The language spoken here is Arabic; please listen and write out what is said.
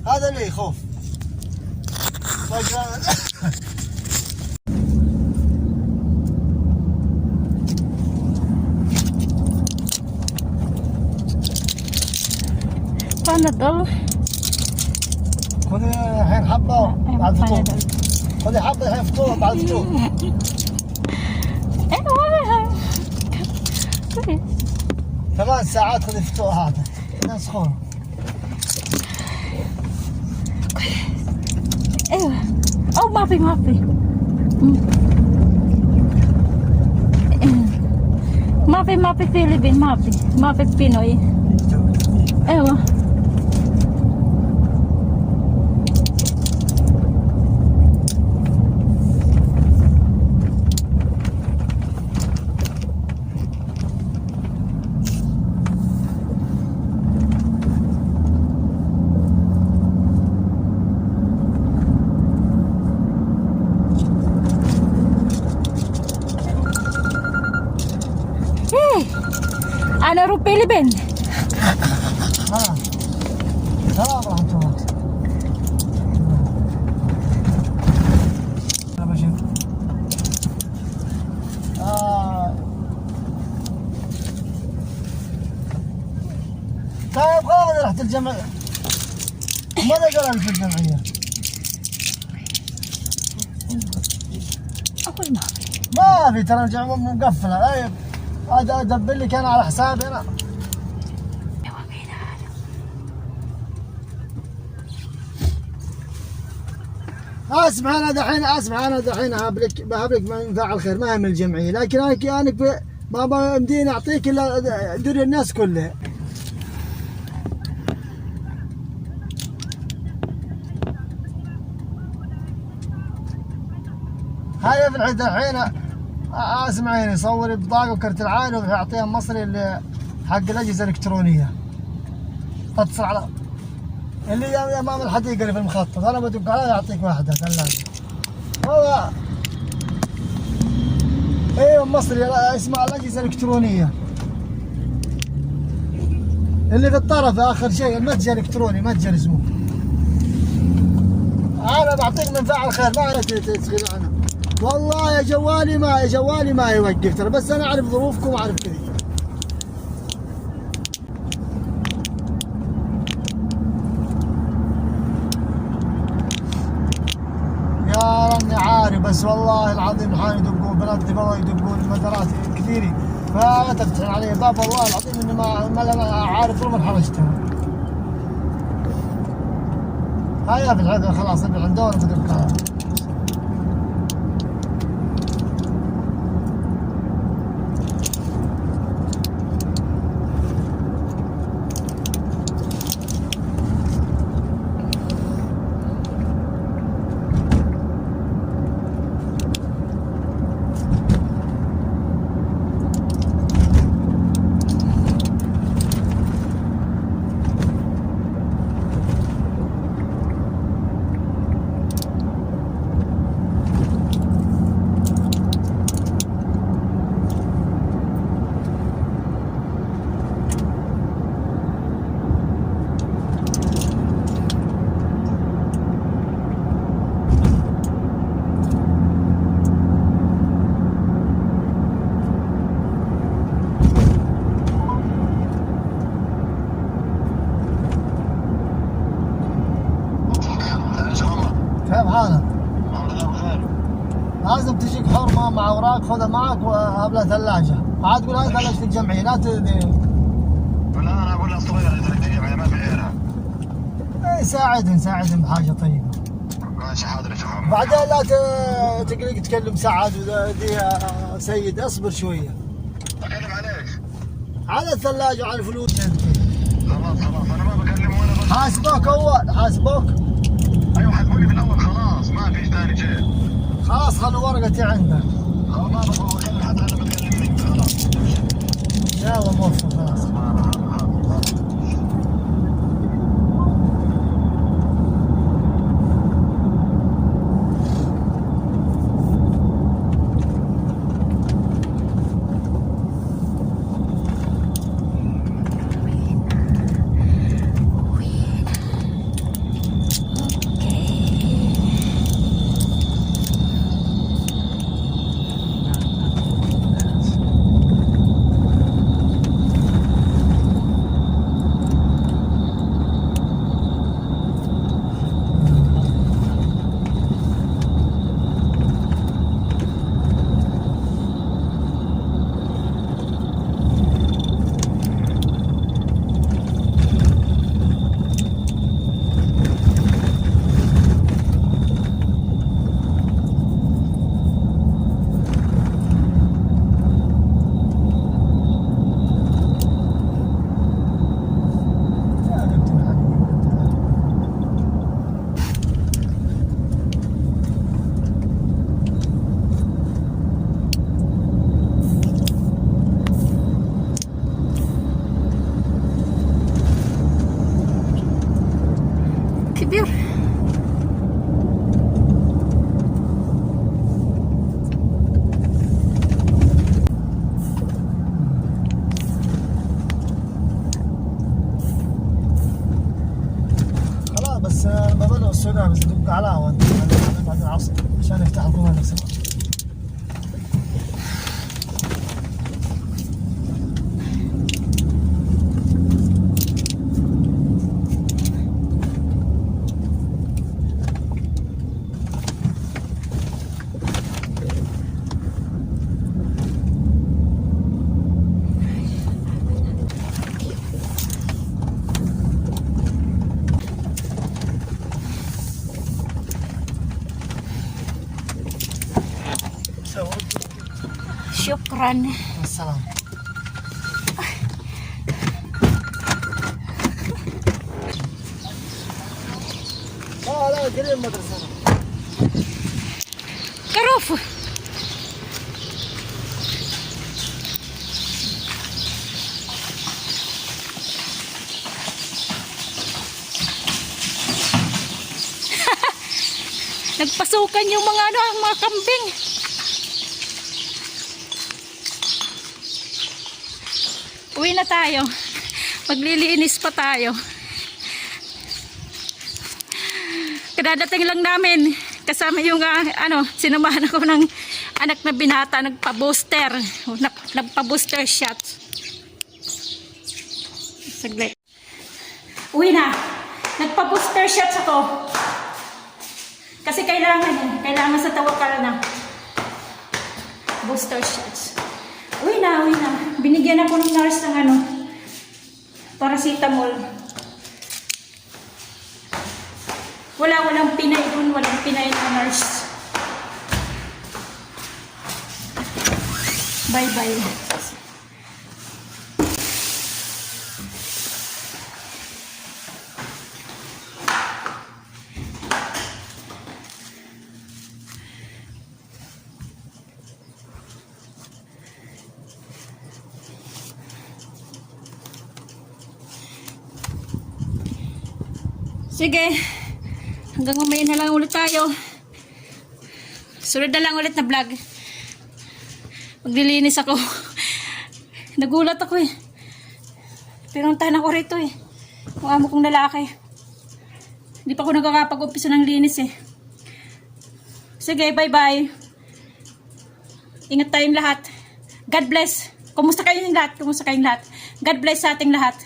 هذا ليه خوف. بنادول. خذي الحين حبة بعد فطور. خذي حبة الحين فطور بعد فطور. كويس. 8 ساعات خذي فطور هذا. ناس خون. ايوه. او ما في ما في فيلبين ما في بينوي. ايوه. أنا أروح فيلبين. سلام ورحمة الله. طيب غالي رحت الجمعية. ماذا قال في الجمعية؟ أقول ما في ترى الجمعية مقفلة. طيب هذا أدبر لي كان على حسابي أنا. اسمع انا دحين بهب لك من فاعل خير ما هي من الجمعيه، لكن انا ما بمديني اعطيك الا دنيا الناس كلها. هاي في الحين اسمعيني صوري بطاقه وكرت العائله وبيعطيها مصري اللي حق الاجهزه الالكترونيه. اتصل على اللي امام الحديقه اللي في المخطط، انا بدق عليه يعطيك واحده ثلاجه. هو ايوه مصري اسمها الاجهزه الالكترونيه اللي في الطرف اخر شيء، المتجر الالكتروني، متجر اسمه. انا بعطيك من فاعل خير ما عليك تسخين عنه. والله يا جوالي ما يوقف ترى، بس انا اعرف ظروفكم واعرف كذا. يا راني عارف، بس والله العظيم الحين يدقون بنات والله يدقون المدارات كثيرين، فلا تفتحون علي باب والله العظيم اني ما عارف ظروف حرجتها. هيا في الحين خلاص اللي عندنا بدق. كيف حالك؟ لازم تجيك حرمه مع اوراق خذها معك وقبلها ثلاجه، عاد تقول هاي ثلاجه الجمعيه لا لا انا اقول لها صغيره الجمعيه ما في غيرها. ساعدهم بحاجه طيبه. ماشي حاضر يا شباب. بعدين لا تقلق تكلم سعد ودي سيد، اصبر شويه. اكلم عليك على الثلاجه وعلى الفلوس. خلاص انا ما بكلم ولا بس. حاسبوك اول حاسبوك. ايوه حاسبوني في الاول خلاص ما فيش ثاني شيء. خلاص خلوا ورقتي عندك. خلاص ما بكلم حتى انا بتكلم منك خلاص. يلا موفق خلاص. si Beer. خلاص بس لما بدأوا السودان بس تبقى علاوة بعد العصر عشان يفتحوا كمان السماء. Syukran. السلام. لا قريب المدرسة. Karuf. Nagpasukan yung mga mga kambing. Uwi na tayo. Maglilinis pa tayo. Kadadating lang namin. Kasama yung sinamahan ako ng anak na binata. Nagpa-booster. Nagpa-booster shot. Saglit. Uwi na. Nagpa-booster shots ako. Kasi kailangan sa tawakal na. Booster shots. Uwi na. Binigyan ako ng nurse ng paracetamol. Walang pinay dun. Walang pinay na nurse. Bye-bye. Sige, hanggang mamaya na lang ulit tayo. Sunod na lang ulit na vlog. Maglilinis ako. Nagulat ako eh. Pinuntahan ako rito eh. Ang amo kong lalaki. Hindi pa ako nakakapag-umpisa ng linis eh. Sige, bye-bye. Ingat tayong lahat. God bless. Kumusta kayong lahat? God bless sa ating lahat.